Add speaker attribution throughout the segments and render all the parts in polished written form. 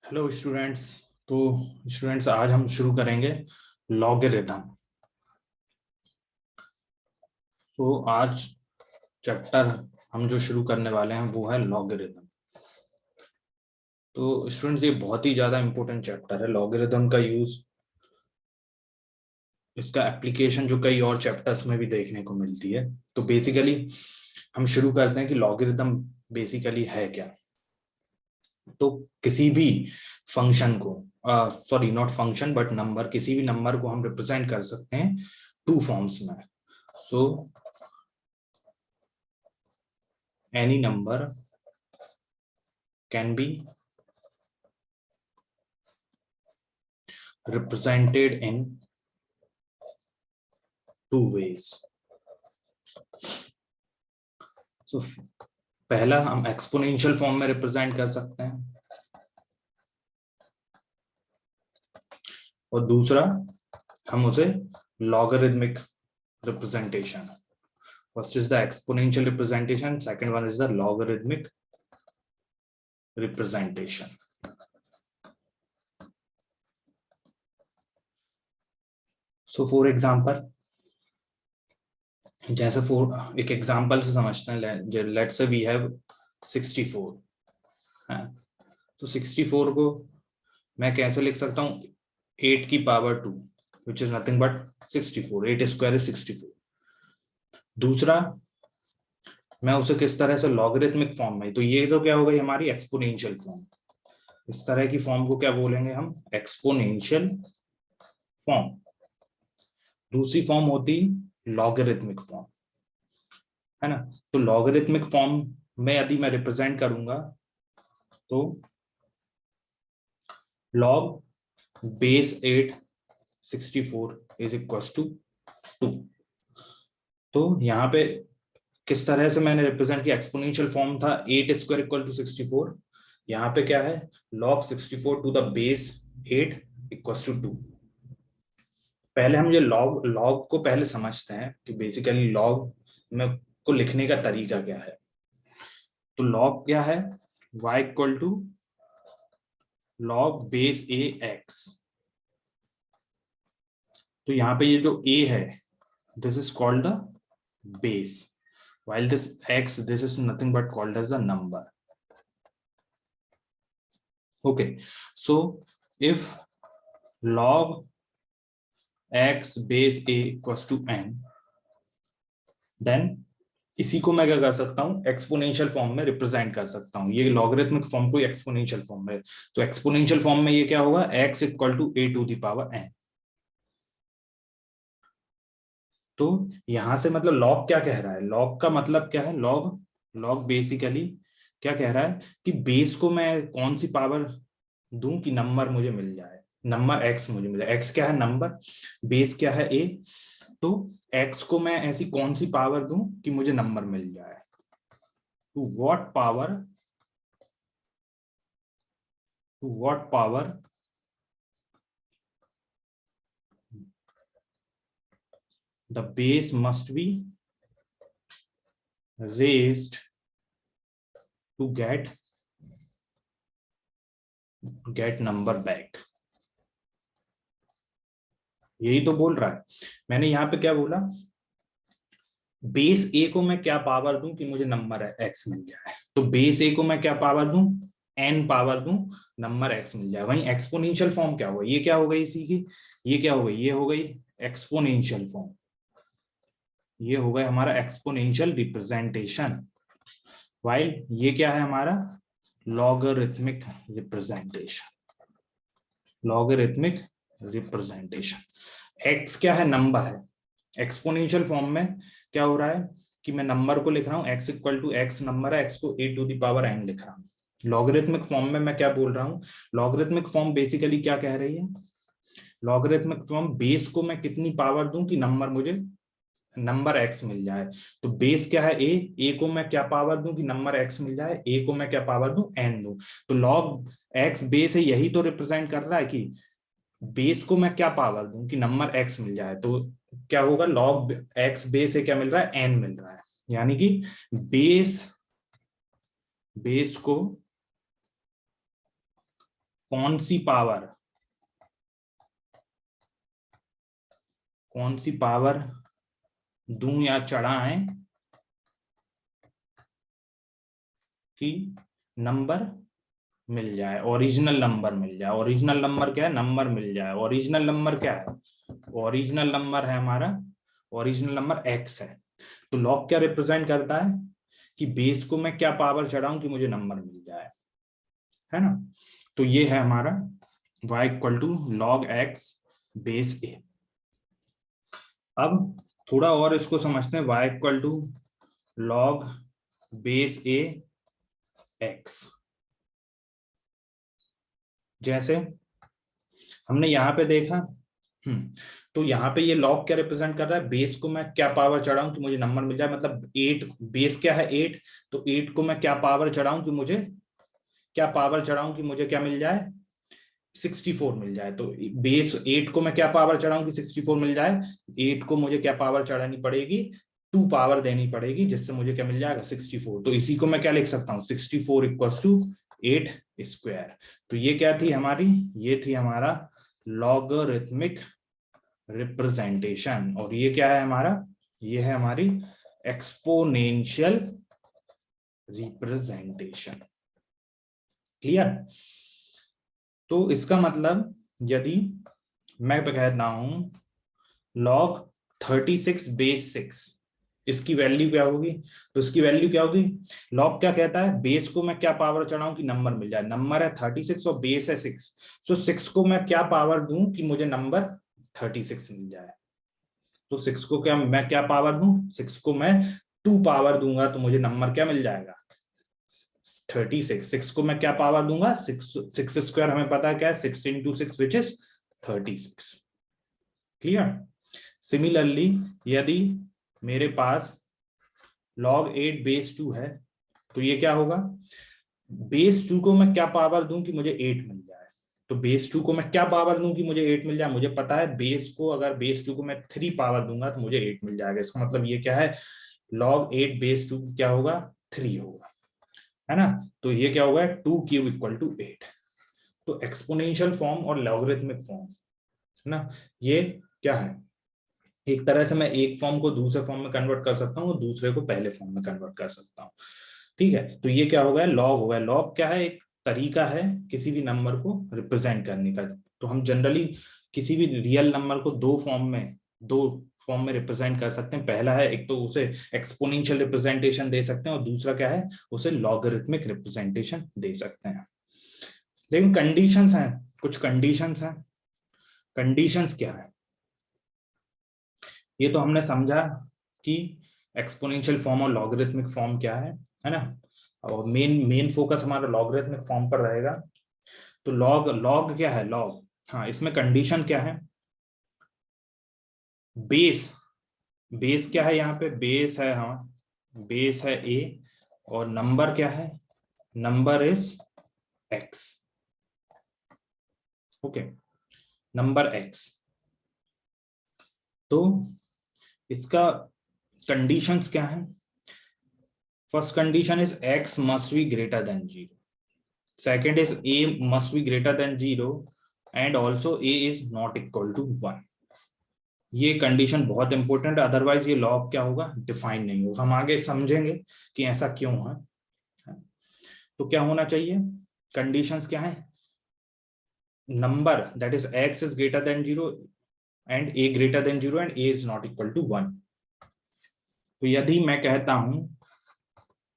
Speaker 1: Hello students. तो students आज हम शुरू करेंगे लॉगरिथम। तो आज चैप्टर हम जो शुरू करने वाले हैं वो है लॉगरिथम। तो स्टूडेंट्स ये बहुत ही ज्यादा इंपॉर्टेंट चैप्टर है लॉगरिथम का यूज, इसका एप्लीकेशन जो कई और चैप्टर्स में भी देखने को मिलती है। तो बेसिकली हम शुरू करते हैं कि लॉगरिथम बेसिकली है क्या। तो किसी भी फंक्शन को, sorry not function but number, किसी भी नंबर को हम रिप्रेजेंट कर सकते हैं टू फॉर्म्स में। सो any number can be represented in two ways. So पहला हम एक्सपोनेंशियल फॉर्म में रिप्रेजेंट कर सकते हैं और दूसरा हम उसे logarithmic representation. First is the exponential representation, second one is the logarithmic representation. So for example, जैसे फॉर एक एग्जांपल से समझते हैं। लेट्स से वी हैव 64 है। तो 64 को मैं कैसे लिख सकता हूँ? 8 की power 2 which is nothing but 64। 8 square is 64। दूसरा मैं उसे किस तरह से लॉगरिथमिक फॉर्म में, तो ये तो क्या हो गई हमारी एक्सपोनेंशियल फॉर्म। इस तरह की फॉर्म को क्या बोलेंगे हम? Exponential form. दूसरी फॉर्म होती लॉगरिथमिक फॉर्म, है ना। तो लॉगरिथमिक फॉर्म में यदि मैं रिप्रेजेंट करूंगा तो log base 8 64 is equal to 2। तो यहाँ पे किस तरह से मैंने रिप्रेजेंट किया? एक्सपोनेंशियल फॉर्म था 8 स्क्वायर इक्वल टू 64। यहाँ पे क्या है? log 64 to the base 8 equal to 2। पहले हम ये लॉग को पहले समझते हैं कि बेसिकली लॉग में को लिखने का तरीका क्या है। तो लॉग क्या है? y equal to log base a x। तो यहाँ पे ये जो a है, this is called the base, while this x, this is nothing but called as the number. Okay, so if log x base a equals to n, then इसी को मैं क्या कर सकता हूँ? एक्सपोनेंशियल फॉर्म में रिप्रेजेंट कर सकता हूँ। ये लॉगरिथमिक फॉर्म को एक्सपोनेंशियल फॉर्म में, तो एक्सपोनेंशियल फॉर्म में ये क्या होगा? x equal to a to the power n। तो यहां से मतलब लॉग क्या कह रहा है? लॉग का मतलब क्या है? लॉग बेसिकली क्या कह रहा है कि बेस को मैं कौन सी पावर दूं कि नंबर मुझे मिल जाए, नंबर एक्स मुझे मिल जाए। एक्स क्या है? नंबर। बेस क्या है? ए। तो एक्स को मैं ऐसी कौन सी पावर दूं कि मुझे नंबर मिल जाए। To what power, to what power the base must be raised to get number back. यही तो बोल रहा है। मैंने यहाँ पे क्या बोला? बेस ए को मैं क्या पावर दूं कि मुझे नंबर एक्स मिल जाए। तो बेस ए को मैं क्या पावर दूं? एन पावर दूं, नंबर एक्स मिल जाए। वहीं एक्सपोनेंशियल फॉर्म क्या होगा? ये क्या हो गई इसी की? ये क्या हो गई? ये हो गई एक्सपोनेंशियल फॉर्म। ये हो गया हमारा एक्सपोनेंशियल रिप्रेजेंटेशन। वाइल ये क्या है हमारा? Logarithmic representation. Logarithmic representation. X क्या है? नंबर है। एक्सपोनेंशियल फॉर्म में क्या हो रहा है कि मैं नंबर को लिख रहा हूँ x equal to x, number है, एक्स को a to the power n लिख रहा हूँ। लॉगरिथमिक फॉर्म में मैं क्या बोल रहा हूँ? लॉगरिथमिक फॉर्म बेसिकली क्या कह रही है? लॉगरिथमिक फॉर्म बेस को मैं कितनी पावर दूं कि नंबर मुझे, नंबर एक्स मिल जाए। तो बेस क्या है? ए को मैं क्या पावर दूं कि नंबर एक्स मिल जाए? ए को मैं क्या पावर दूं? एन दूं। तो लॉग एक्स बेस है, यही तो रिप्रेजेंट कर रहा है कि बेस को मैं क्या पावर दूं कि नंबर एक्स मिल जाए। तो क्या होगा? लॉग एक्स बेस से क्या मिल रहा है? एन मिल रहा है। यानी कि बेस बेस को कौन सी पावर दूं या चढ़ाएं कि नंबर मिल जाए, ओरिजिनल नंबर मिल जाए। ओरिजिनल नंबर क्या है? नंबर मिल जाए। ओरिजिनल नंबर क्या है? ओरिजिनल नंबर है हमारा, ओरिजिनल नंबर x है। तो लॉग क्या रिप्रेजेंट करता है कि बेस को मैं क्या पावर चढ़ाऊं कि मुझे नंबर मिल जाए, है ना। तो ये है हमारा y equal to log x base a। अब थोड़ा और इसको समझते हैं, y equal to log base a x। जैसे हमने यहाँ पे देखा, तो यहाँ पे ये लॉग क्या रिप्रेजेंट कर रहा है? बेस को मैं क्या पावर चढ़ाऊं कि मुझे नंबर मिल जाए, मतलब 8, बेस क्या है 8, तो 8 को मैं क्या पावर चढ़ाऊं कि मुझे क्या मिल जाए? 64 मिल जाए। तो बेस 8 को मैं क्या पावर चढ़ाऊं कि 64 मिल जाए? 8 को मुझे क्या पावर चढ़ानी पड़ेगी? 2 पावर देनी पड़ेगी, जिससे मुझे क्या मिल जाएगा? 64। तो इसी को मैं क्या लिख सकता हूँ? 64 इक्वल्स टू 8 स्क्वायर। तो ये क्या थी हमारी? ये थी हमारा लॉगरिथमिक रिप्रेजेंटेशन। और ये क्या है हमारा? ये है हमारी एक्सपोनेंशियल रिप्रेजेंटेशन। क्लियर? तो इसका मतलब यदि मैं कहता हूं log 36 बेस 6, इसकी वैल्यू क्या होगी? तो इसकी वैल्यू क्या होगी? लॉग क्या कहता है? बेस को मैं क्या पावर चढ़ाऊं कि नंबर मिल जाए। नंबर है 36 और बेस है 6, सो 6 को मैं क्या पावर दूं कि मुझे नंबर 36 मिल जाए। तो 6 को मैं क्या पावर दूं? 6 को मैं 2 पावर दूंगा तो मुझे नंबर क्या मिल जाएगा? 36। 6 को मैं क्या पावर दूंगा? 6 स्क्वायर हमें पता है क्या है? 6 into 6 which is 36। Clear? Similarly यदि मेरे पास log 8 बेस 2 है, तो ये क्या होगा? बेस 2 को मैं क्या पावर दूं कि मुझे 8 मिल जाए। तो बेस 2 को मैं क्या पावर दूं कि मुझे 8 मिल जाए? मुझे पता है बेस को, अगर बेस 2 को मैं 3 पावर दूंगा तो मुझे 8 मिल जाएगा। इसका मतलब ये क्या है? log 8 बेस 2 क्या होगा? 3 होगा, है ना। तो ये क्या होगा? 2 क्यूब इक्वल टू 8। तो एक्सपोनेंशियल फॉर्म और लॉगरिथमिक फॉर्म, है ना, ये क्या है? एक तरह से मैं एक फॉर्म को दूसरे फॉर्म में कन्वर्ट कर सकता हूँ और दूसरे को पहले फॉर्म में कन्वर्ट कर सकता हूँ। ठीक है, तो ये क्या हो गया? लॉग हो गया। लॉग क्या है? एक तरीका है किसी भी नंबर को रिप्रेजेंट करने का। तो हम जनरली किसी भी रियल नंबर को दो फॉर्म में रिप्रेजेंट कर सकते हैं। पहला है, एक तो उसे एक्सपोनेंशियल रिप्रेजेंटेशन दे सकते हैं और दूसरा क्या है? उसे लॉगरिथमिक रिप्रेजेंटेशन दे सकते हैं। लेकिन कंडीशंस हैं, कुछ कंडीशंस हैं। कंडीशंस क्या है? ये तो हमने समझा कि एक्सपोनेंशियल फॉर्म और लॉगरिथमिक फॉर्म क्या है ना। और मेन फोकस हमारा लॉगरिथमिक फॉर्म पर रहेगा। तो लॉग लॉग क्या है? लॉग, हाँ, इसमें कंडीशन क्या है? बेस, बेस क्या है यहाँ पे? बेस है, हाँ, बेस है a, और नंबर क्या है? Number is x। Okay, number x। तो इसका कंडीशंस क्या है? First condition is x must be greater than 0। Second is a must be greater than 0 and also a is not equal to 1। ये condition बहुत important है, otherwise ये log क्या होगा? डिफाइन नहीं होगा। हम आगे समझेंगे कि ऐसा क्यों है। तो क्या होना चाहिए? कंडीशंस क्या है? Number that is x is greater than 0 and a greater than 0 and a is not equal to 1। तो यदि मैं कहता हूं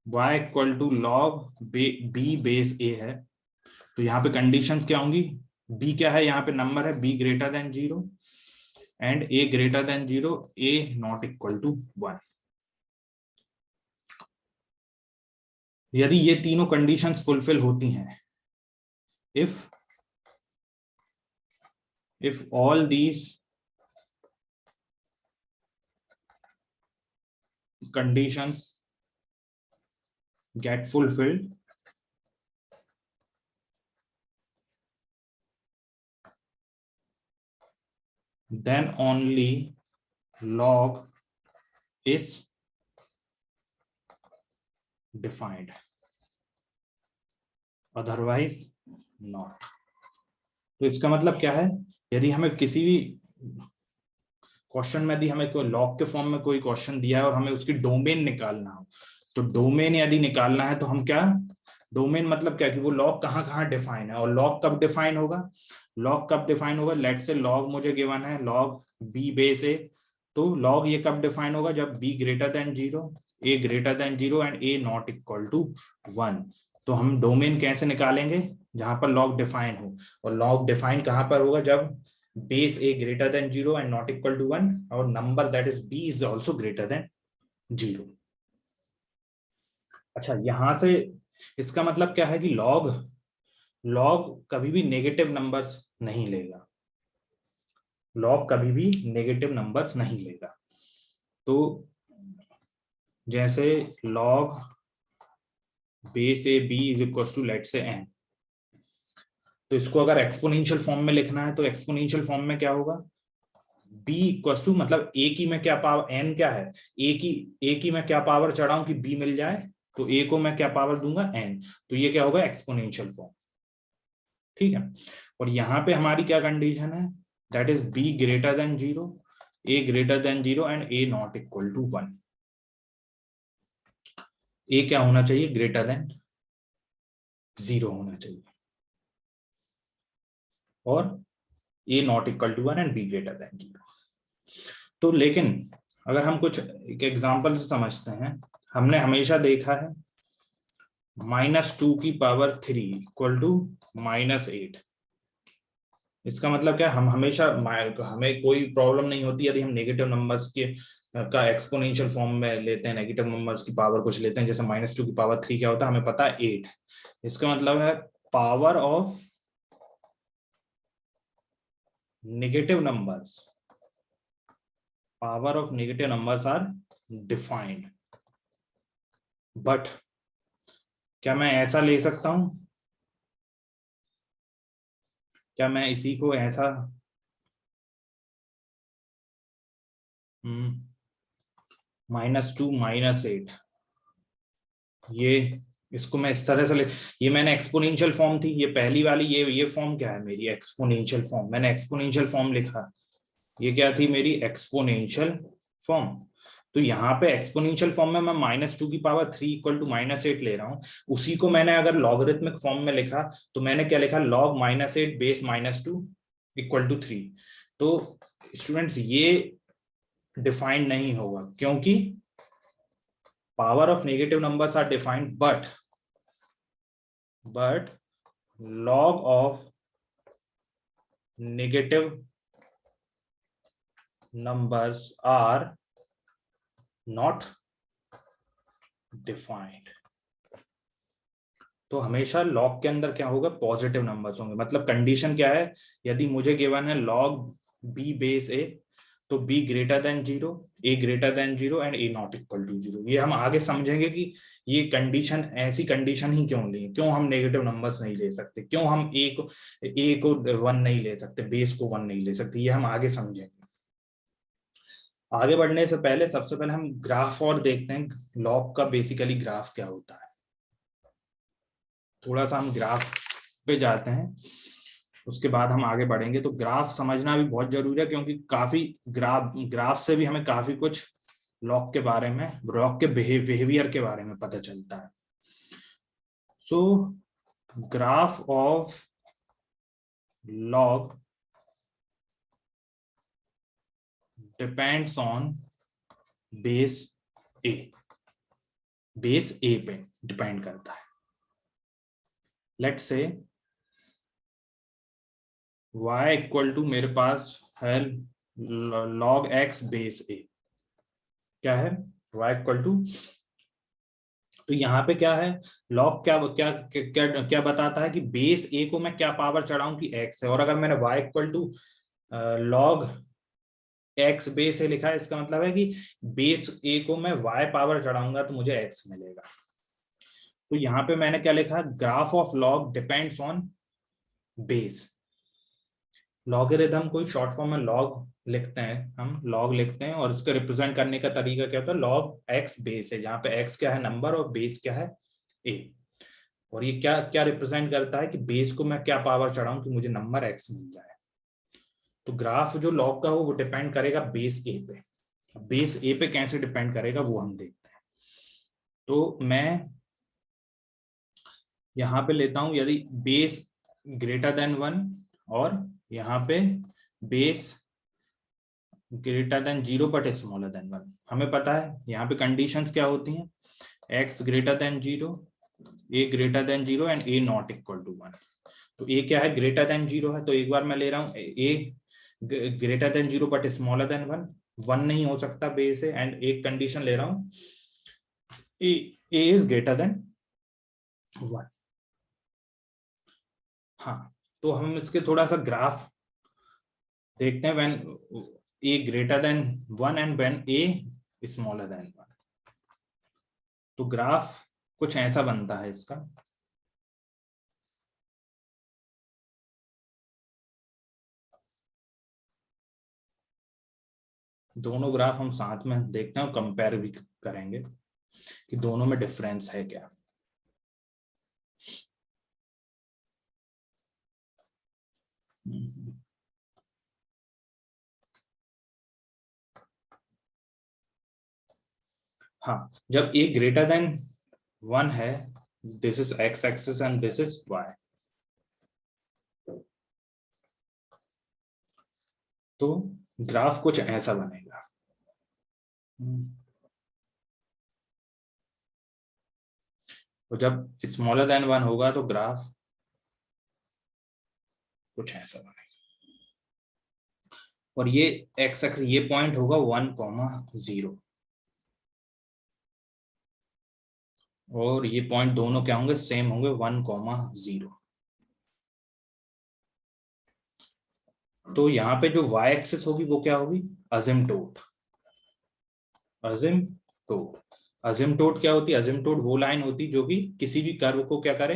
Speaker 1: y equal to log b base a है, तो यहाँ पे कंडीशंस क्या होंगी? b क्या है? यहाँ पे नंबर है b greater than 0 and a greater than 0, a not equal to 1। यदि ये तीनों कंडीशंस फुलफिल होती हैं, if all these conditions get fulfilled, then only log is defined, otherwise not। तो इसका मतलब क्या है, यदि हमें किसी भी क्वेश्चन में, यदि हमें कोई लॉग के फॉर्म में कोई क्वेश्चन दिया है और हमें उसकी डोमेन निकालना हो, तो डोमेन यदि निकालना है तो हम क्या, डोमेन मतलब क्या कि वो लॉग कहाँ कहाँ डिफाइन है। और लॉग कब डिफाइन होगा, लॉग कब डिफाइन होगा, लेट से लॉग मुझे गिवन है लॉग बी बेस ए, तो लॉग ये कब डिफाइन होगा, जब b greater than 0, a greater than 0 and a not equal to 1। तो हम डोमेन कैसे निकालेंगे, जहां पर लॉग डिफाइन हो, और लॉग डिफाइन कहां पर होगा, जब base a greater than 0 and not equal to 1 और number that is b is also greater than 0। अच्छा, यहां से इसका मतलब क्या है कि लॉग लॉग कभी भी नेगेटिव नंबर्स नहीं लेगा, लॉग कभी भी नेगेटिव नंबर्स नहीं लेगा। तो जैसे log base a b is equal to let say n, तो इसको अगर एक्सपोनेंशियल फॉर्म में लिखना है तो एक्सपोनेंशियल फॉर्म में क्या होगा, b इक्वल टू मतलब a की मैं क्या पावर, n क्या है, a की मैं क्या पावर चढ़ाऊं कि b मिल जाए, तो a को मैं क्या पावर दूंगा, n, तो ये क्या होगा एक्सपोनेंशियल फॉर्म। ठीक है, और यहाँ पे हमारी क्या कंडीशन है, that is b greater than 0, a greater than 0 and a not equal to 1। a क्या होना चाहिए, ग्रेटर देन 0 होना चाहिए, और a not equal to 1 and b greater than 0। तो लेकिन अगर हम कुछ एक एग्जांपल से समझते हैं, हमने हमेशा देखा है -2 की पावर 3 इक्वल टू -8। इसका मतलब क्या, हम हमेशा, हमें कोई प्रॉब्लम नहीं होती यदि हम नेगेटिव नंबर्स के का एक्सपोनेंशियल फॉर्म में लेते हैं, नेगेटिव नंबर्स की पावर कुछ लेते हैं, जैसे -2 की पावर 3 क्या होता है हमें पता है 8। इसका मतलब है power of negative numbers, power of negative numbers are defined, but क्या मैं ऐसा ले सकता हूं, क्या मैं इसी को ऐसा -2 -8, ये इसको मैं इस तरह से ले, ये मैंने एक्सपोनेंशियल फॉर्म थी, ये पहली वाली, ये फॉर्म क्या है मेरी, एक्सपोनेंशियल फॉर्म, मैंने एक्सपोनेंशियल फॉर्म लिखा, ये क्या थी मेरी एक्सपोनेंशियल फॉर्म। तो यहाँ पे एक्सपोनेंशियल फॉर्म में मैं -2 की पावर 3 इक्वल टू -8 ले रहा हूँ, उसी को मैंने अगर लॉगरिथमिक फॉर्म में लिखा तो मैंने क्या लिखा, log -8 बेस -2 इक्वल टू 3। तो स्टूडेंट्स ये डिफाइंड नहीं होगा, क्योंकि power of negative numbers are defined, but log of negative numbers are not defined। तो हमेशा लॉग के अंदर क्या होगा, पॉजिटिव नंबर्स होंगे। मतलब कंडीशन क्या है, यदि मुझे गिवन है log b बेस a, तो b greater than 0, a greater than 0 and a not equal to 0। ये हम आगे समझेंगे कि ये कंडीशन, ऐसी कंडीशन ही क्यों ली, क्यों हम नेगेटिव नंबर्स नहीं ले सकते, क्यों हम a को 1 नहीं ले सकते, बेस को 1 नहीं ले सकते, ये हम आगे समझेंगे। आगे बढ़ने से पहले सबसे पहले हम ग्राफ और देखते हैं लॉग का बेसिकली ग्राफ क्या होता है। थोड़ा सा हम ग्राफ पे जाते हैं, उसके बाद हम आगे बढ़ेंगे। तो ग्राफ समझना भी बहुत जरूरी है, क्योंकि काफी ग्राफ से भी हमें काफी कुछ लॉग के बारे में, लॉग के बिहेवियर के बारे में पता चलता है। So graph of log depends on base A, base A पे डिपेंड करता है। Let's say y equal to, मेरे पास है log x बेस a, क्या है y इक्वल टू, तो यहाँ पे क्या है, log क्या क्या क्या क्या बताता है कि बेस a को मैं क्या पावर चढ़ाऊं कि x है, और अगर मैंने y equal to log x base a लिखा है, इसका मतलब है कि बेस a को मैं y पावर चढ़ाऊंगा तो मुझे x मिलेगा। तो यहाँ पे मैंने क्या लिखा, graph of log depends on base. Logarithm को शॉर्ट फॉर्म में लॉग लिखते हैं, हम लॉग लिखते हैं, और इसको रिप्रेजेंट करने का तरीका क्या होता है, लॉग एक्स बेस है, जहां पे एक्स क्या है नंबर और बेस क्या है ए। और ये क्या क्या रिप्रेजेंट करता है कि बेस को मैं क्या पावर चढ़ाऊं कि मुझे नंबर एक्स मिल जाए। तो ग्राफ जो लॉग का हो वो डिपेंड करेगा बेस ए पे। बेस ए पे कैसे डिपेंड करेगा वो हम देखते हैं। तो मैं यहां पे लेता हूं, यदि बेस ग्रेटर देन 1 और यहाँ पे base greater than 0 but smaller than 1। हमें पता है यहाँ पे कंडीशंस क्या होती हैं, x greater than 0, a greater than 0 and a not equal to 1। तो a क्या है, ग्रेटर देन 0 है, तो एक बार मैं ले रहा हूँ a greater than 0 but smaller than 1। 1 नहीं हो सकता बेस है, एंड एक कंडीशन ले रहा हूँ a इज ग्रेटर देन 1। हाँ, तो हम इसके थोड़ा सा ग्राफ देखते हैं, when a greater than 1 and when a smaller than 1। तो ग्राफ कुछ ऐसा बनता है इसका। दोनों ग्राफ हम साथ में देखते हैं और कंपेयर भी करेंगे कि दोनों में डिफरेंस है क्या। हाँ, जब a ग्रेटर देन 1 है, this is x axis and this is y, तो ग्राफ कुछ ऐसा बनेगा। तो जब स्मॉलर देन 1 होगा तो ग्राफ कुछ ऐसा बनेगा। और ये x एक्सिस, ये पॉइंट होगा 1,0, और ये पॉइंट दोनों क्या होंगे, सेम होंगे 1,0। तो यहाँ पे जो y एक्सिस होगी वो क्या होगी, असिम्प्टोट। असिम्प्टोट क्या होती है, असिम्प्टोट वो लाइन होती जो कि किसी भी कर्व को क्या करे,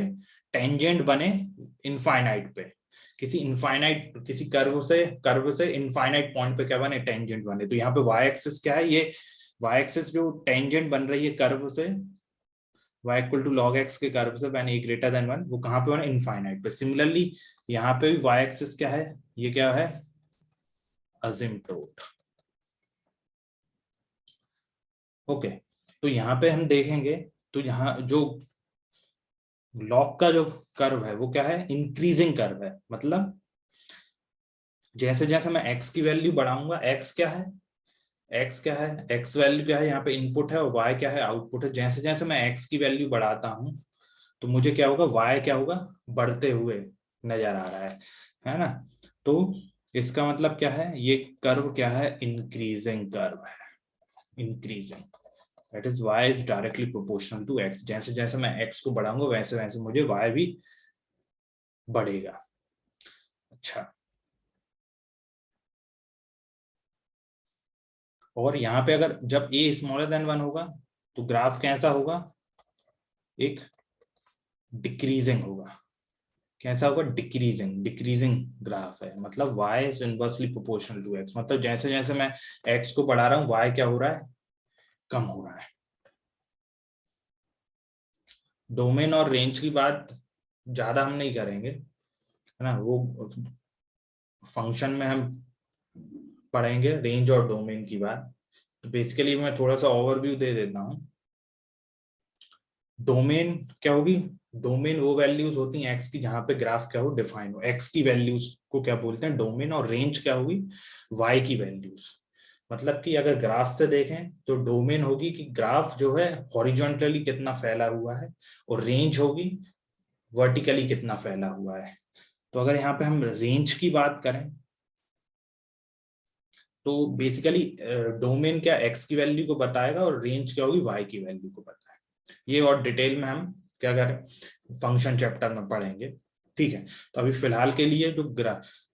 Speaker 1: टेंजेंट बने इनफाइनाइट पे। किसी कर्व से इनफाइनाइट पॉइंट पे क्या बने, टेंजेंट बने। तो यहाँ पे y एक्सिस क्या है, ये y एक्सिस जो टेंजेंट बन रही है कर्व से, y equal to log x के कर्व से व्हेन a ग्रेटर देन 1, वो कहाँ पे बने, इनफाइनाइट पे। सिमिलरली यहाँ पे भी y एक्सिस क्या है, ये क्या है, असिम्प्टोट। ओके, तो यहाँ पे हम देखेंगे, तो यहाँ जो लॉग का जो कर्व है वो क्या है, इंक्रीजिंग कर्व है। मतलब जैसे जैसे मैं x की वैल्यू बढ़ाऊंगा, x क्या है, x वैल्यू क्या है, यहाँ पे इनपुट है, और y क्या है, आउटपुट है। जैसे जैसे मैं x की वैल्यू बढ़ाता हूँ तो मुझे क्या होगा, y क्या होगा, बढ़ते हुए नजर आ रहा है ना। तो इसका मतलब क्या है, ये कर्व क्या है, इंक्रीजिंग कर्व है, increasing. That is y is directly proportional to x। जैसे जैसे मैं x को बढ़ाऊंगा वैसे वैसे मुझे y भी बढ़ेगा। अच्छा, और यहाँ पे अगर जब a स्मॉलर देन 1 होगा तो ग्राफ कैसा होगा, एक डिक्रीजिंग होगा। कैसा होगा, डिक्रीजिंग, डिक्रीजिंग ग्राफ है। मतलब y is inversely proportional to x। मतलब जैसे जैसे मैं x को बढ़ा रहा हूँ y क्या हो रहा है, कम हो रहा है। डोमेन और रेंज की बात ज्यादा हम नहीं करेंगे, है ना, वो फंक्शन में हम पढ़ेंगे रेंज और डोमेन की बात। तो बेसिकली मैं थोड़ा सा ओवरव्यू दे देता हूँ। डोमेन क्या होगी, डोमेन वो वैल्यूज होती हैं एक्स की जहां पे ग्राफ क्या हो, डिफाइन हो। एक्स की वैल्यूज को क्या बोलते हैं, डोमेन। और रेंज क्या होगी, वाई की वैल्यूज। मतलब कि अगर ग्राफ से देखें तो डोमेन होगी कि ग्राफ जो है हॉरिजॉन्टली कितना फैला हुआ है, और रेंज होगी वर्टिकली कितना फैला हुआ है। तो अगर यहाँ पे हम रेंज की बात करें तो बेसिकली डोमेन क्या एक्स की वैल्यू को बताएगा, और रेंज क्या होगी, वाई की वैल्यू को बताएगा। ये और डिटेल में हम क्या करें, फंक्शन चैप्टर में पढ़ेंगे। ठीक है, तो अभी फिलहाल के लिए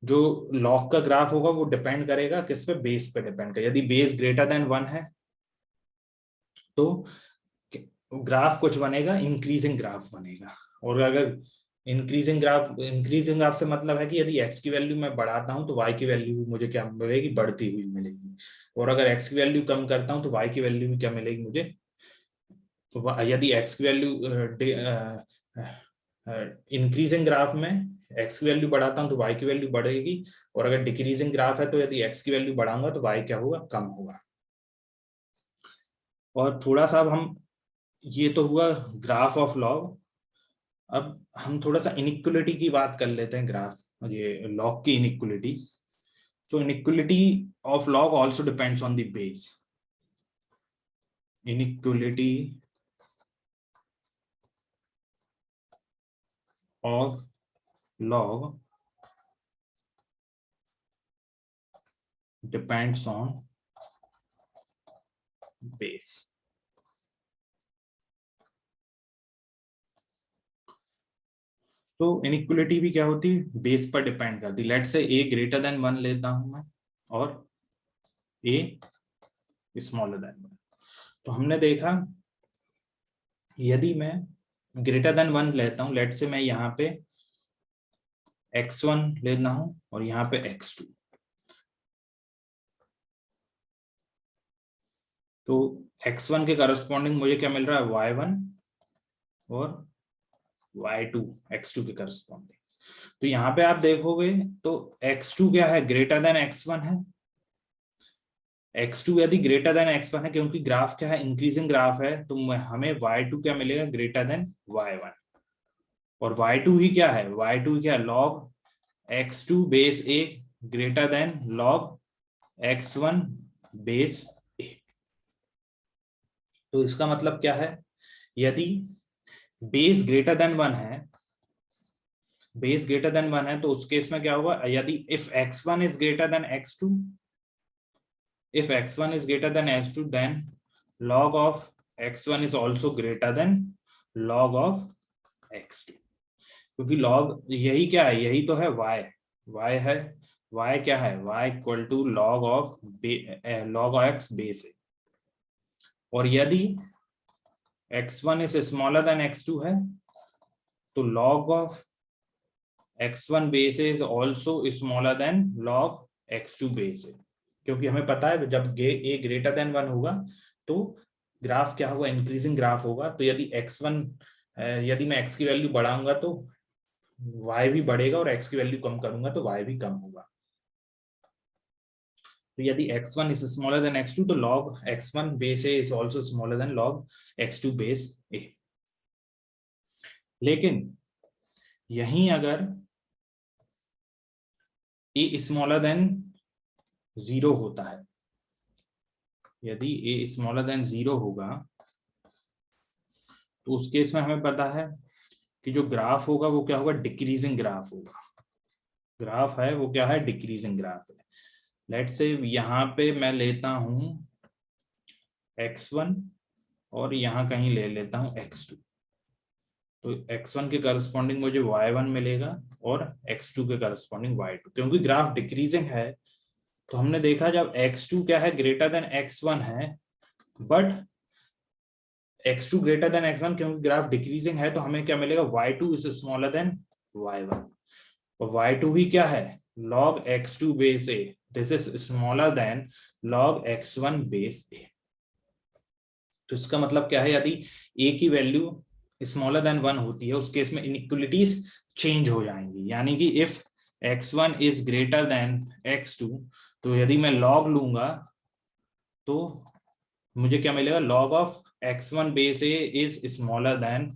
Speaker 1: जो लॉग का ग्राफ होगा वो डिपेंड करेगा किस पे, बेस पे डिपेंड करेगा। यदि बेस ग्रेटर देन 1 है तो ग्राफ कुछ बनेगा, इंक्रीजिंग ग्राफ बनेगा। और अगर इंक्रीजिंग ग्राफ से मतलब है कि यदि x की वैल्यू मैं बढ़ाता हूं तो y की वैल्यू मुझे क्या मिलेगी, बढ़ती हुई मिलेगी। और अगर x की वैल्यू कम करता हूं तो y की वैल्यू भी क्या मिलेगी मुझे। तो यदि x की वैल्यू इंक्रीजिंग ग्राफ में x की वैल्यू बढ़ाता हूं तो y की वैल्यू बढ़ेगी, और अगर डिक्रीजिंग ग्राफ है तो यदि x की वैल्यू बढ़ाऊंगा तो y क्या होगा, कम होगा। और थोड़ा सा अब हम, ये तो हुआ ग्राफ ऑफ लॉग। अब हम थोड़ा सा इनइक्वलिटी की बात कर लेते हैं, ग्राफ ये लॉग की inequality. So inequality of log also depends on the base. Inequality of log depends on base. तो इनइक्वलिटी भी क्या होती है, बेस पर डिपेंड करती है। लेट से a ग्रेटर देन 1 लेता हूं मैं और a स्मॉलर देन 1। तो हमने देखा यदि मैं ग्रेटर देन 1 लेता हूं, लेट से मैं यहाँ पे x1 लेना हूं और यहाँ पे x2, तो x1 के करस्पॉन्डिंग मुझे क्या मिल रहा है, y1, और y2 x2 के करस्पॉन्डिंग। तो यहाँ पे आप देखोगे तो x2 क्या है, ग्रेटर देन x1 है। x2 यदि ग्रेटर देन x1 है, क्योंकि ग्राफ क्या है, इंक्रीजिंग ग्राफ है, तो हमें y2 क्या मिलेगा, ग्रेटर देन y1। और y2 ही क्या है, y2 क्या, log x2 base a greater then log x1 base a। तो इसका मतलब क्या है, यदि बेस ग्रेटर देन 1 है, बेस ग्रेटर देन 1 है, तो उस केस में क्या होगा, यदि if x1 is greater then x2, if x1 is greater than x2, then log of x1 is also greater than log of x2। क्योंकि log यही क्या है, यही तो है y है, y क्या है, y equal to log of log of x base है। और यदि x1 is smaller than x2 है, तो log of x1 base is also smaller than log x2 base है। क्योंकि हमें पता है जब a ग्रेटर देन 1 होगा तो ग्राफ क्या होगा, इंक्रीजिंग ग्राफ होगा। तो यदि x1, यदि मैं x की वैल्यू बढ़ाऊंगा तो y भी बढ़ेगा, और x की वैल्यू कम करूंगा तो y भी कम होगा। तो यदि x1 is smaller than x2, तो log x1 base a is also smaller than log x2 base a। लेकिन यहीं अगर a smaller than 0 होता है, यदि a स्मॉलर देन 0 होगा, तो उस केस में हमें पता है कि जो ग्राफ होगा वो क्या होगा, डिक्रीजिंग ग्राफ होगा। ग्राफ है वो क्या है, डिक्रीजिंग ग्राफ है। लेट से यहाँ पे मैं लेता हूं x1 और यहाँ कहीं ले लेता हूं x2। तो x1 के करस्पॉन्डिंग मुझे y1 मिलेगा और x2 के करस्पॉन्डिंग y2। क्योंकि ग्राफ डिक्रीजिंग है, तो हमने देखा जब x2 क्या है, ग्रेटर देन x1 है, but x2 greater than x1, क्योंकि ग्राफ डिक्रीजिंग है, तो हमें क्या मिलेगा, y2 is smaller than y1। और y2 ही क्या है, log x2 base a, this is smaller than log x1 base a। तो इसका मतलब क्या है, यदि a की वैल्यू स्मॉलर देन 1 होती है, उस केस में इनइक्वलिटीज चेंज हो जाएंगी। यानी कि if x1 is greater then x2, तो यदि मैं log लूंगा तो मुझे क्या मिलेगा, log of x1 base a is smaller than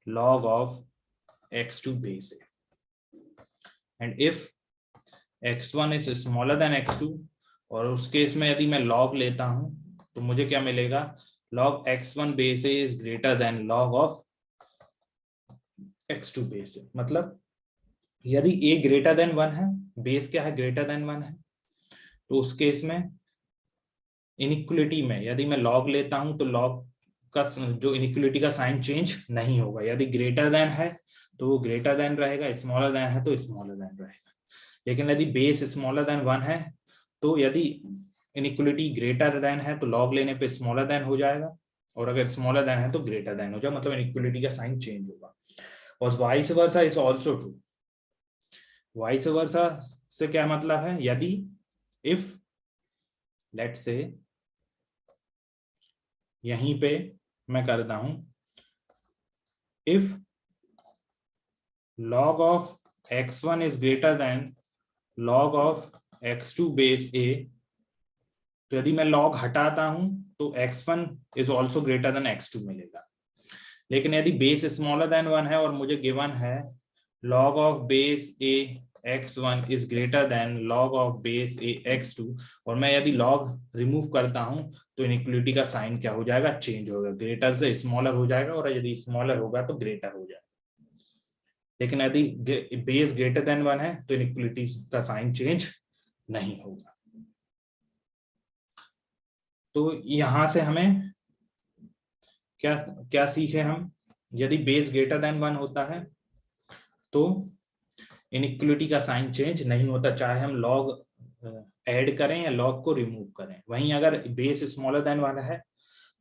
Speaker 1: log of x2 base a, and if x1 is smaller than x2, और उस केस में यदि मैं log लेता हूं तो मुझे क्या मिलेगा, log x1 base a is greater than log of x2 base a। मतलब यदि a ग्रेटर देन 1 है, बेस क्या है, ग्रेटर देन 1 है, तो उस केस में इनइक्वलिटी में यदि मैं log लेता हूं तो log का जो इनइक्वलिटी का साइन चेंज नहीं होगा। यदि ग्रेटर देन है तो वो ग्रेटर देन रहेगा, स्मॉलर देन है तो स्मॉलर देन रहेगा। लेकिन यदि बेस स्मॉलर देन 1 है, तो यदि इनइक्वलिटी ग्रेटर देन है तो लॉग लेने पे स्मॉलर देन हो जाएगा, और अगर स्मॉलर देन है तो ग्रेटर देन हो जाएगा, मतलब इनइक्वलिटी का साइन चेंज होगा। और vice versa is also true. Vice versa से क्या मतलब है, यदि इफ लेट्स से यहीं पे मैं करता हूं, if log of x1 is greater than log of x2 base a, तो यदि मैं log हटाता हूं तो x1 is also greater than x2 मिलेगा। लेकिन यदि बेस स्मॉलर देन 1 है और मुझे गिवन है log of base a x1 is greater than log of base a x2, और मैं यदि log रिमूव करता हूं तो इनइक्वालिटी का साइन क्या हो जाएगा, चेंज होगा, ग्रेटर से स्मॉलर हो जाएगा, और यदि स्मॉलर होगा तो ग्रेटर हो जाएगा। लेकिन यदि बेस ग्रेटर देन 1 है तो इनइक्वालिटी का साइन चेंज नहीं होगा। तो यहां से हमें क्या क्या सीखे हम, यदि बेस ग्रेटर देन 1 होता है तो इनइक्वालिटी का साइन चेंज नहीं होता, चाहे हम लॉग ऐड करें या लॉग को रिमूव करें। वहीं अगर बेस स्मॉलर देन 1 है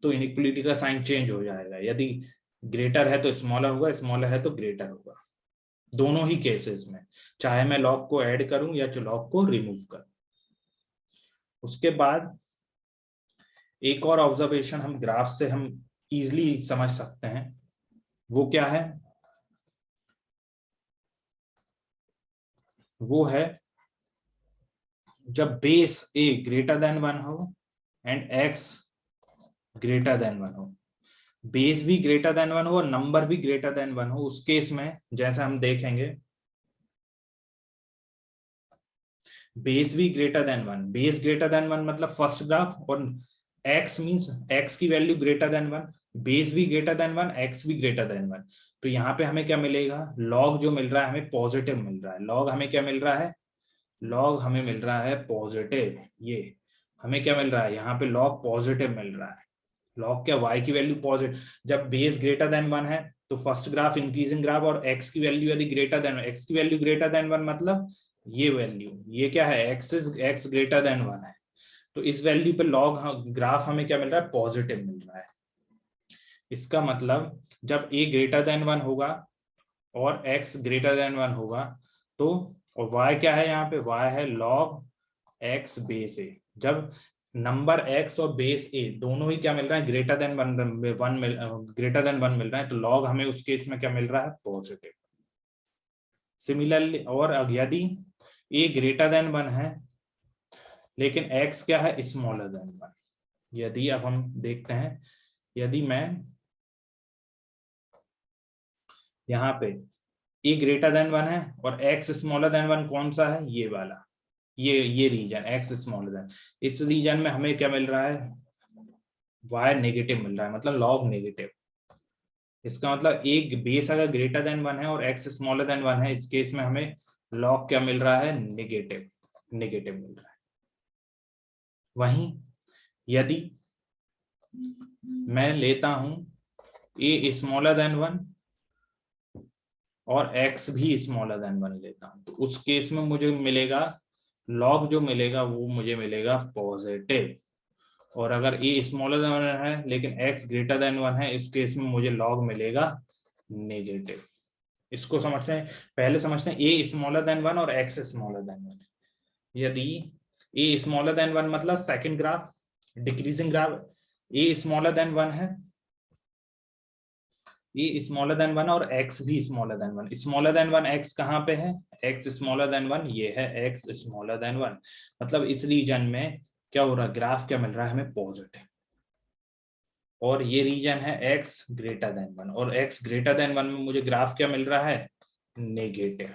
Speaker 1: तो इनइक्वालिटी का साइन चेंज हो जाएगा, यदि ग्रेटर है तो स्मॉलर होगा, स्मॉलर है तो ग्रेटर होगा, दोनों ही केसेस में, चाहे मैं लॉग को ऐड करूं या लॉग को रिमूव करूं। उसके बाद एक और ऑब्जर्वेशन हम ग्राफ से हम इजिली समझ सकते हैं, वो क्या है, वो है जब बेस a ग्रेटर देन 1 हो एंड x ग्रेटर देन 1 हो, बेस भी ग्रेटर देन 1 हो और नंबर भी ग्रेटर देन 1 हो, उस केस में जैसे हम देखेंगे बेस भी greater than 1, base greater than 1 मतलब फर्स्ट ग्राफ, और x मींस x की वैल्यू ग्रेटर देन 1, बेस भी ग्रेटर देन 1, x भी ग्रेटर देन 1। तो यहाँ पे हमें क्या मिलेगा, लॉग जो मिल रहा है हमें पॉजिटिव मिल रहा है, लॉग हमें क्या मिल रहा है, लॉग हमें मिल रहा है पॉजिटिव, ये हमें क्या मिल रहा है, यहाँ पे लॉग पॉजिटिव मिल रहा है। लॉग क्या, y की वैल्यू पॉजिटिव, जब बेस ग्रेटर देन 1 है तो फर्स्ट ग्राफ इंक्रीजिंग ग्राफ, और x की वैल्यू यदि ग्रेटर देन, x की वैल्यू ग्रेटर देन 1 मतलब ये वैल्यू, ये क्या है, x ग्रेटर देन 1 है, तो इस वैल्यू पे लॉग ग्राफ हमें क्या मिल रहा है, पॉजिटिव मिल रहा है। इसका मतलब जब a ग्रेटर देन 1 होगा और x ग्रेटर देन 1 होगा तो, और y क्या है यहाँ पे, y है log x बेस a, जब नंबर x और बेस a दोनों ही क्या मिल रहा है, ग्रेटर देन 1 ग्रेटर देन 1 मिल रहा है, तो log हमें उस केस में क्या मिल रहा है, पॉजिटिव। सिमिलरली, और यदि a ग्रेटर देन 1 है लेकिन x क्या है, स्मॉलर देन 1, यदि अब हम देखते हैं, यदि मैं यहाँ पे a ग्रेटर देन 1 है और x स्मॉलर देन 1 कौन सा है, ये वाला, ये रीजन x स्मॉलर देन, इस रीजन में हमें क्या मिल रहा है, y नेगेटिव मिल रहा है, मतलब लॉग नेगेटिव। इसका मतलब एक बेस अगर ग्रेटर देन 1 है और x स्मॉलर देन 1 है, इस केस में हमें लॉग क्या मिल रहा है, नेगेटिव, नेगेटिव मिल रहा है। वहीं यदि मैं लेता हूं a स्मॉलर देन 1 और x भी स्मॉलर देन 1 लेता हूं, तो उस केस में मुझे मिलेगा लॉग जो मिलेगा वो मुझे मिलेगा पॉजिटिव, और अगर a स्मॉलर देन 1 है लेकिन x ग्रेटर देन 1 है, इस केस में मुझे लॉग मिलेगा नेगेटिव। इसको समझते हैं, पहले समझते हैं a स्मॉलर देन 1 और x स्मॉलर देन 1। यदि a स्मॉलर देन 1 मतलब second graph decreasing graph, a smaller than 1 है, ये स्मॉलर देन 1 और x भी smaller than 1, smaller than 1 x कहाँ पे है, x स्मॉलर देन 1, ये है x स्मॉलर देन 1, मतलब इस रीजन में क्या हो रहा है, ग्राफ क्या मिल रहा है हमें, पॉजिटिव, और ये रीजन है x ग्रेटर देन 1, और x ग्रेटर देन 1 में मुझे ग्राफ क्या मिल रहा है, नेगेटिव।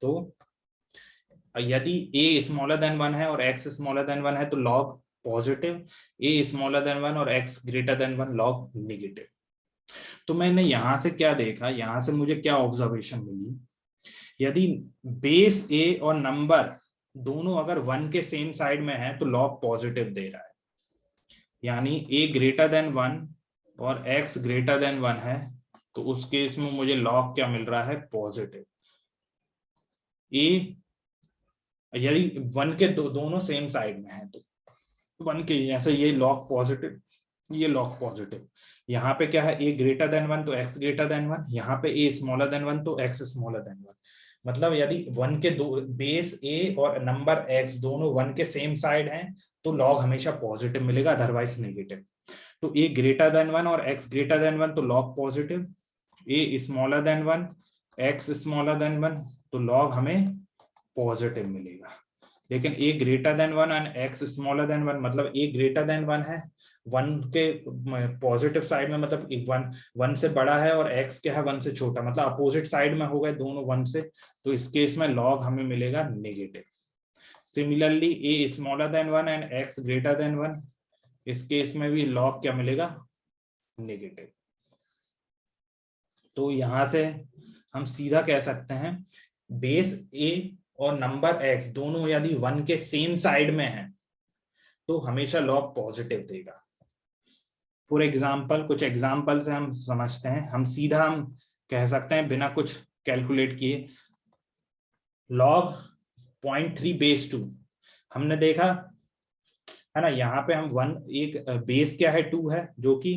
Speaker 1: तो यदि a स्मॉलर देन 1 है और x स्मॉलर देन 1 है तो log positive, a smaller than 1 और x greater than 1 log negative. तो मैंने यहां से क्या देखा, यहां से मुझे क्या ऑब्जर्वेशन मिली, यदि बेस a और नंबर दोनों अगर 1 के सेम साइड में है तो लॉग पॉजिटिव दे रहा है, यानी a ग्रेटर देन 1 और x ग्रेटर देन 1 है, तो उस केस में मुझे लॉग क्या मिल रहा है, पॉजिटिव। a यदि 1 के दोनों सेम साइड में है तो 1 के, ऐसे ये लॉग पॉजिटिव, ये लॉग पॉजिटिव, यहाँ पे क्या है, a ग्रेटर देन 1 तो x ग्रेटर देन 1, यहाँ पे a स्मॉलर देन 1 तो x स्मॉलर देन 1, मतलब यदि 1 के दो बेस a और नंबर x दोनों 1 के सेम साइड हैं तो लॉग हमेशा पॉजिटिव मिलेगा, अदरवाइज नेगेटिव। तो a ग्रेटर देन 1 और x ग्रेटर देन 1 तो log positive, A smaller than 1, x smaller than 1, तो लॉग हमें पॉजिटिव मिलेगा। लेकिन A greater than 1 and x smaller than 1, मतलब ए ग्रेटर देन 1 है, 1 के पॉजिटिव साइड में, मतलब 1 से बड़ा है, और एक्स क्या है 1 से छोटा, मतलब अपोजिट साइड में हो गए दोनों 1 से, तो इस केस में लॉग हमें मिलेगा negative. Similarly A smaller than 1 and x greater than 1, इस केस में भी लॉग क्या मिलेगा, नेगेटिव। तो यहां से हम सीधा कह सकते हैं बेस ए और नंबर एक्स दोनों यदि 1 के सेम साइड में है तो हमेशा लॉग पॉजिटिव देगा। फॉर एग्जाम्पल, कुछ एग्जाम्पल से हम समझते हैं, हम सीधा हम कह सकते हैं बिना कुछ कैलकुलेट किए, लॉग 0.3 बेस 2, हमने देखा है ना, यहाँ पे हम 1, एक बेस क्या है 2 है जो कि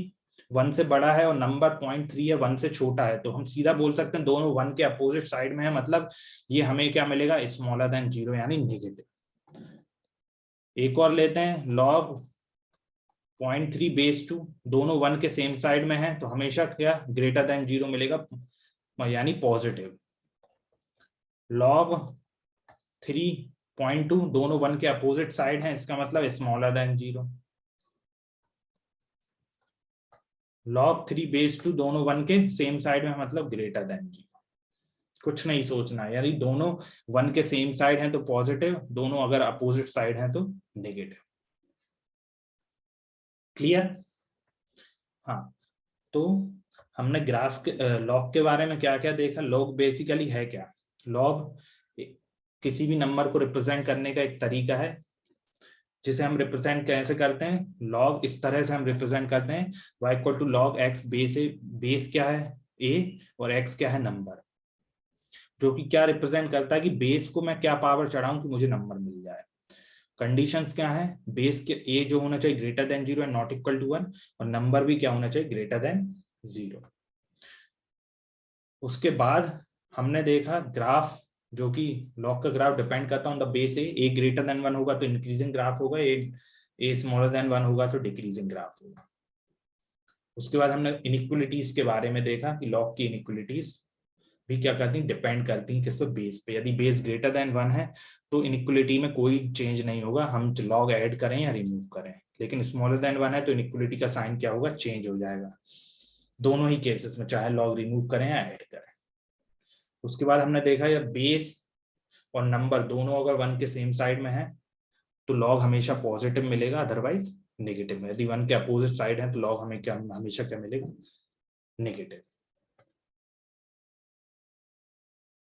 Speaker 1: 1 से बड़ा है, और नंबर 0.3 है 1 से छोटा है, तो हम सीधा बोल सकते हैं दोनों 1 के अपोजिट साइड में है, मतलब ये हमें क्या मिलेगा, स्मॉलर देन 0 यानी नेगेटिव। एक और लेते हैं, लॉग 0.3 बेस 2, दोनों 1 के सेम साइड में है, तो हमेशा क्या ग्रेटर देन 0 मिलेगा यानी पॉजिटिव। लॉग 3.2, दोनों 1 के अपोजिट साइड हैं, इसका मतलब स्मॉलर देन 0। लॉग 3 बेस 2, दोनों 1 के सेम साइड में, मतलब ग्रेटर देन 0। कुछ नहीं सोचना है, यानी दोनों 1 के सेम साइड हैं तो पॉजिटिव, दोनों अगर अपोजिट साइड हैं तो नेगेटिव। क्लियर? हाँ, तो हमने ग्राफ के लॉग के बारे में क्या क्या देखा। लॉग बेसिकली है क्या, लॉग किसी भी नंबर को रिप्रेजेंट करने का एक तरीका है, जिसे हम रिप्रेजेंट कैसे करते हैं, लॉग इस तरह से हम रिप्रेजेंट करते हैं, y equal to log x base A, base क्या है a और x क्या है नंबर, जो कि क्या रिप्रेजेंट करता है कि बेस को मैं क्या पावर चढ़ाऊं कि मुझे नंबर मिल जाए। कंडीशंस क्या है, बेस के a जो होना चाहिए greater than 0 and not equal to 1, और नंबर भी क्या होना चाहिए ग्रेटर देन 0। उसके बाद हमने देखा ग्राफ, जो कि लॉग का ग्राफ डिपेंड करता है on the base A greater than 1 होगा तो इंक्रीजिंग ग्राफ होगा, ए स्मॉलर देन 1 होगा तो डिक्रीजिंग ग्राफ होगा। उसके बाद हमने इनइक्वलिटीज के बारे में देखा कि लॉग की इनइक्वलिटीज भी क्या करती हैं, डिपेंड करती हैं किस पे, बेस पे। यदि बेस ग्रेटर देन 1 है तो इनइक्वलिटी में कोई चेंज नहीं होगा, हम लॉग ऐड करें या रिमूव करें। लेकिन स्मॉलर देन 1 है तो इनइक्वलिटी का साइन क्या होगा, चेंज हो जाएगा, दोनों ही केसेस में, चाहे लॉग रिमूव करें या ऐड करें। उसके बाद हमने देखा या बेस और नंबर दोनों अगर 1 के सेम साइड में है तो लॉग हमेशा पॉजिटिव मिलेगा, अदरवाइज नेगेटिव में। यदि 1 के अपोजिट साइड है तो लॉग हमें क्या, हमेशा क्या मिलेगा, नेगेटिव।